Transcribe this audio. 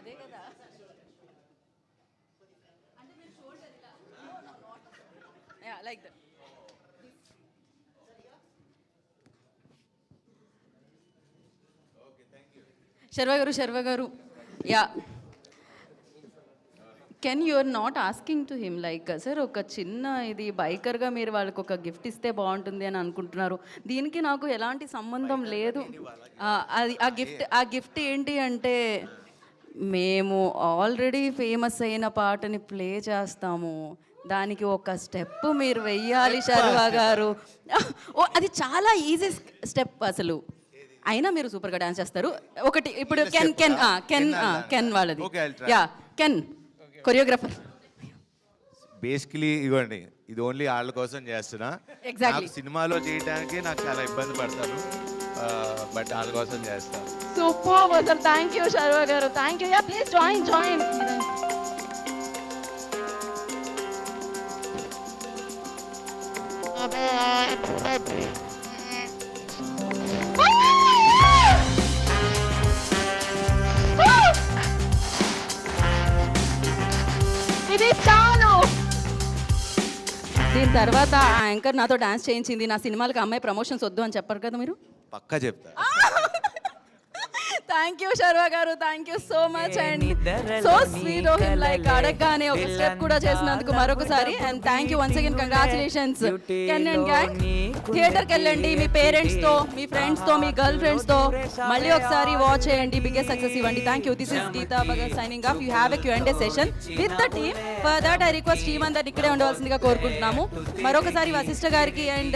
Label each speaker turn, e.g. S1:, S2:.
S1: అదే కదా. Yeah like that. Sharva garu yeah can you're not asking to him like sir ఒక చిన్న ఇది బైకర్గా మీరు వాళ్ళకి ఒక గిఫ్ట్ ఇస్తే బాగుంటుంది అని అనుకుంటున్నారు, దీనికి నాకు ఎలాంటి సంబంధం లేదు. అది ఆ గిఫ్ట్ ఏంటి అంటే మేము ఆల్రెడీ ఫేమస్ అయిన పాటని ప్లే చేస్తాము, దానికి ఒక స్టెప్ మీరు వెయ్యాలి శర్వ గారు. ఓ అది చాలా ఈజీ స్టెప్ అసలు, అయినా మీరు సూపర్గా డాన్స్ చేస్తారు. ఒకటి ఇప్పుడు కెన్ కెన్ కెన్ కెన్ వాళ్ళది యా కెన్ కొరియోగ్రాఫర్.
S2: బేసికలీ ఇవ్వండి, ఇది ఓన్లీ వాళ్ళ కోసం చేస్తున్నా.
S1: ఎగ్జాక్ట్లీ
S2: సినిమాలో చేయడానికి నాకు చాలా ఇబ్బంది పడతాను, బట్ వాళ్ళ కోసం చేస్తాను.
S3: Super sir, thank you Sharva గారు, thank you. Yeah please join. ఇది చాలు.
S1: దీని తర్వాత ఆ యాంకర్ నాతో డాన్స్ చేయించింది, నా సినిమాలకు అమ్మాయి ప్రమోషన్స్ వద్దు అని చెప్పారు కదా మీరు.
S2: పక్కా చెప్తా.
S1: థ్యాంక్ యూ శర్వ గారు, thank you so much and so sweet of him like అడగగానే ఒక స్టెప్ కూడా చేసినందుకు మరొకసారి and thank you once again, congratulations. Can and gang థియేటర్కి వెళ్ళండి మీ పేరెంట్స్ తో, మీ ఫ్రెండ్స్ తో, మీ గర్ల్ ఫ్రెండ్స్ తో మళ్ళీ ఒకసారి వాచ్ చేయండి, బిగ్గెస్ట్ సక్సెస్ ఇవ్వండి. Thank you. This is Geeta Bhagat signing off. You have a Q&A session with the team. For that I request team అందరు ఇక్కడే ఉండవలసిందిగా కోరుకుంటున్నాము. మరొకసారి వశిష్ఠ గారికి అండ్